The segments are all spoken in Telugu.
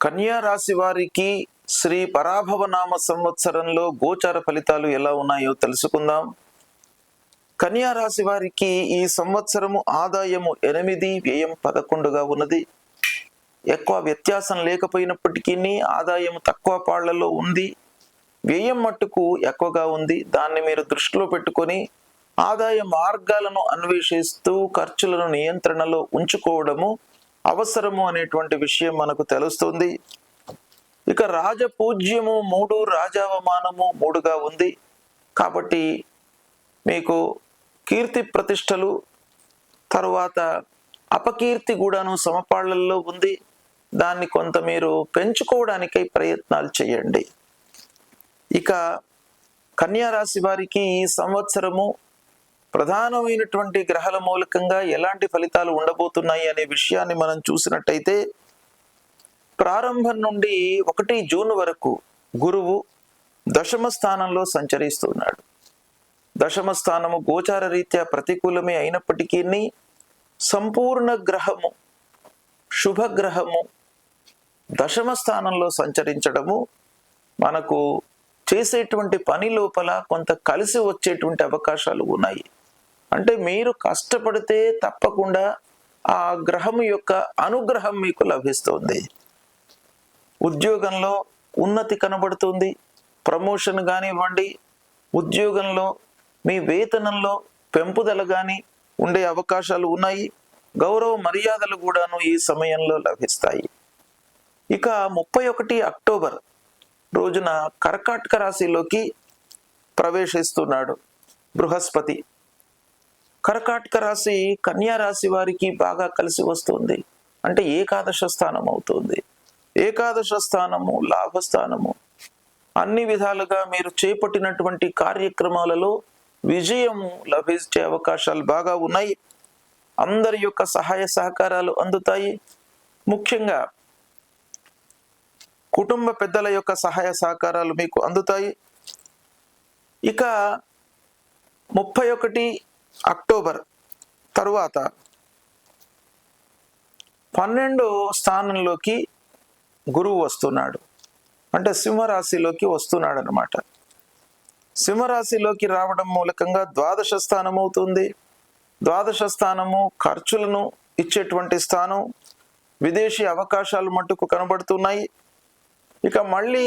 కన్యా రాశి వారికి శ్రీ పరాభవనామ సంవత్సరంలో గోచార ఫలితాలు ఎలా ఉన్నాయో తెలుసుకుందాం. కన్యా రాశి వారికి ఈ సంవత్సరము ఆదాయము 8, వ్యయం 11గా ఉన్నది. ఎక్కువ వ్యత్యాసం లేకపోయినప్పటికీ ఆదాయం తక్కువ పాళ్లలో ఉంది, వ్యయం మట్టుకు ఎక్కువగా ఉంది. దాన్ని మీరు దృష్టిలో పెట్టుకొని ఆదాయ మార్గాలను అన్వేషిస్తూ ఖర్చులను నియంత్రణలో ఉంచుకోవడము అవసరము అనేటువంటి విషయం మనకు తెలుస్తుంది. ఇక రాజపూజ్యము 3, రాజావమానము 3గా ఉంది. కాబట్టి మీకు కీర్తి ప్రతిష్టలు, తరువాత అపకీర్తి కూడాను సమపాళ్లలో ఉంది. దాన్ని కొంత మీరు పెంచుకోవడానికై ప్రయత్నాలు చేయండి. ఇక కన్యా రాశి వారికి ఈ సంవత్సరము ప్రధానమైనటువంటి గ్రహాల మూలకంగా ఎలాంటి ఫలితాలు ఉండబోతున్నాయి అనే విషయాన్ని మనం చూసినట్టయితే, ప్రారంభం నుండి 1 జూన్ వరకు గురువు దశమ స్థానంలో సంచరిస్తున్నాడు. దశమ స్థానము గోచార రీత్యా ప్రతికూలమే అయినప్పటికీ సంపూర్ణ గ్రహము, శుభగ్రహము దశమ స్థానంలో సంచరించడము మనకు చేసేటువంటి పని లోపల కొంత కలిసి వచ్చేటువంటి అవకాశాలు ఉన్నాయి. అంటే మీరు కష్టపడితే తప్పకుండా ఆ గ్రహం యొక్క అనుగ్రహం మీకు లభిస్తుంది. ఉద్యోగంలో ఉన్నతి కనబడుతుంది, ప్రమోషన్ కానివ్వండి, ఉద్యోగంలో మీ వేతనంలో పెంపుదల కానీ ఉండే అవకాశాలు ఉన్నాయి. గౌరవ మర్యాదలు కూడాను ఈ సమయంలో లభిస్తాయి. ఇక 31 అక్టోబర్ రోజున కర్కాటక రాశిలోకి ప్రవేశిస్తున్నాడు బృహస్పతి. కర్కాటక రాశి కన్యా రాశి వారికి బాగా కలిసి వస్తుంది. అంటే ఏకాదశ స్థానం అవుతుంది. ఏకాదశ స్థానము లాభస్థానము. అన్ని విధాలుగా మీరు చేపట్టినటువంటి కార్యక్రమాలలో విజయము లభించే అవకాశాలు బాగా ఉన్నాయి. అందరి యొక్క సహాయ సహకారాలు అందుతాయి. ముఖ్యంగా కుటుంబ పెద్దల యొక్క సహాయ సహకారాలు మీకు అందుతాయి. ఇక 31 అక్టోబర్ తరువాత 12వ స్థానంలోకి గురువు వస్తున్నాడు. అంటే సింహరాశిలోకి వస్తున్నాడు అన్నమాట. సింహరాశిలోకి రావడం మూలకంగా ద్వాదశ స్థానం అవుతుంది. ద్వాదశ స్థానము ఖర్చులను ఇచ్చేటువంటి స్థానం. విదేశీ అవకాశాలు మట్టుకు కనబడుతున్నాయి. ఇక మళ్ళీ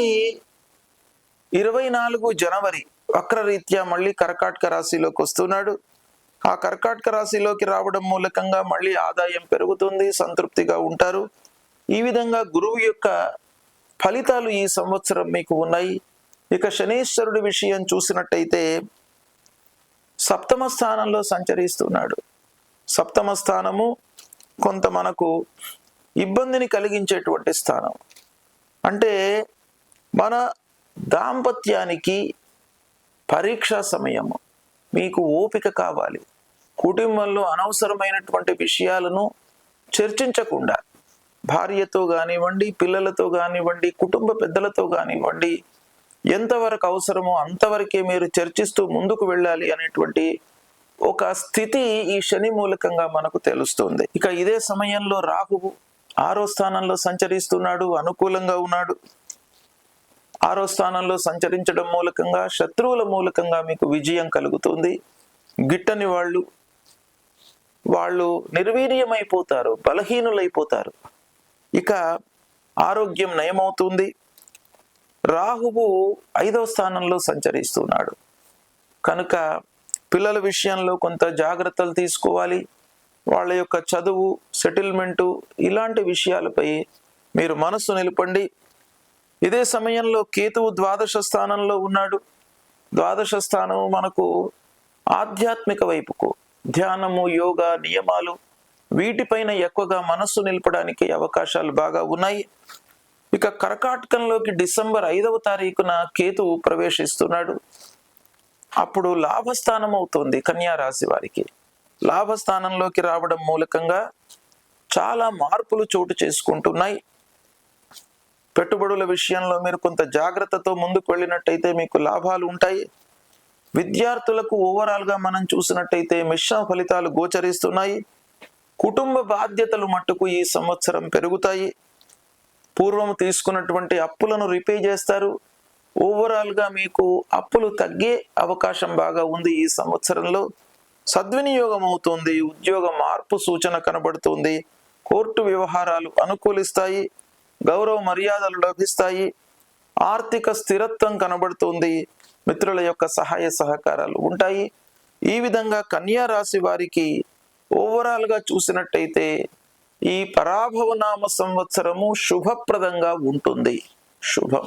24 జనవరి వక్రరీత్యా మళ్ళీ కర్కాటక రాశిలోకి వస్తున్నాడు. ఆ కర్కాటక రాశిలోకి రావడం మూలకంగా మళ్ళీ ఆదాయం పెరుగుతుంది, సంతృప్తిగా ఉంటారు. ఈ విధంగా గురువు యొక్క ఫలితాలు ఈ సంవత్సరం మీకు ఉన్నాయి. ఇక శనీశ్వరుడి విషయం చూసినట్టయితే సప్తమ స్థానంలో సంచరిస్తున్నాడు. సప్తమ స్థానము కొంత మనకు ఇబ్బందిని కలిగించేటువంటి స్థానం. అంటే మన దాంపత్యానికి పరీక్షా సమయము. మీకు ఓపిక కావాలి. కుటుంబంలో అనవసరమైనటువంటి విషయాలను చర్చించకుండా భార్యతో కానివ్వండి, పిల్లలతో కానివ్వండి, కుటుంబ పెద్దలతో కానివ్వండి, ఎంతవరకు అవసరమో అంతవరకే మీరు చర్చిస్తూ ముందుకు వెళ్ళాలి అనేటువంటి ఒక స్థితి ఈ శని మూలకంగా మనకు తెలుస్తుంది. ఇక ఇదే సమయంలో రాహువు 6వ స్థానంలో సంచరిస్తున్నాడు, అనుకూలంగా ఉన్నాడు. 6వ స్థానంలో సంచరించడం మూలకంగా శత్రువుల మూలకంగా మీకు విజయం కలుగుతుంది. గిట్టని వాళ్ళు నిర్వీర్యమైపోతారు, బలహీనులైపోతారు. ఇక ఆరోగ్యం నయమవుతుంది. రాహువు 5వ స్థానంలో సంచరిస్తున్నాడు కనుక పిల్లల విషయంలో కొంత జాగ్రత్తలు తీసుకోవాలి. వాళ్ళ యొక్క చదువు, సెటిల్మెంటు ఇలాంటి విషయాలపై మీరు మనస్సు నిలపండి. ఇదే సమయంలో కేతువు ద్వాదశ స్థానంలో ఉన్నాడు. ద్వాదశ స్థానం మనకు ఆధ్యాత్మిక వైపుకు, ధ్యానము, యోగా, నియమాలు వీటిపైన ఎక్కువగా మనస్సు నిలపడానికి అవకాశాలు బాగా ఉన్నాయి. ఇక కర్కాటకంలోకి డిసెంబర్ 5వ తారీఖున కేతువు ప్రవేశిస్తున్నాడు. అప్పుడు లాభస్థానం అవుతుంది కన్యా రాశి వారికి. లాభస్థానంలోకి రావడం మూలకంగా చాలా మార్పులు చోటు చేసుకుంటున్నాయి. పెట్టుబడుల విషయంలో మీరు కొంత జాగ్రత్తతో ముందుకు వెళ్ళినట్టయితే మీకు లాభాలు ఉంటాయి. విద్యార్థులకు ఓవరాల్గా మనం చూసినట్టయితే మిశ్రమ ఫలితాలు గోచరిస్తున్నాయి. కుటుంబ బాధ్యతలు మట్టుకు ఈ సంవత్సరం పెరుగుతాయి. పూర్వం తీసుకున్నటువంటి అప్పులను రిపే చేస్తారు. ఓవరాల్గా మీకు అప్పులు తగ్గే అవకాశం బాగా ఉంది. ఈ సంవత్సరంలో సద్వినియోగం అవుతుంది. ఉద్యోగ మార్పు సూచన కనబడుతుంది. కోర్టు వ్యవహారాలు అనుకూలిస్తాయి. గౌరవ మర్యాదలు లభిస్తాయి. ఆర్థిక స్థిరత్వం కనబడుతుంది. మిత్రుల యొక్క సహాయ సహకారాలు ఉంటాయి. ఈ విధంగా కన్యా రాశి వారికి ఓవరాల్గా చూసినట్టయితే ఈ పరాభవనామ సంవత్సరము శుభప్రదంగా ఉంటుంది. శుభం.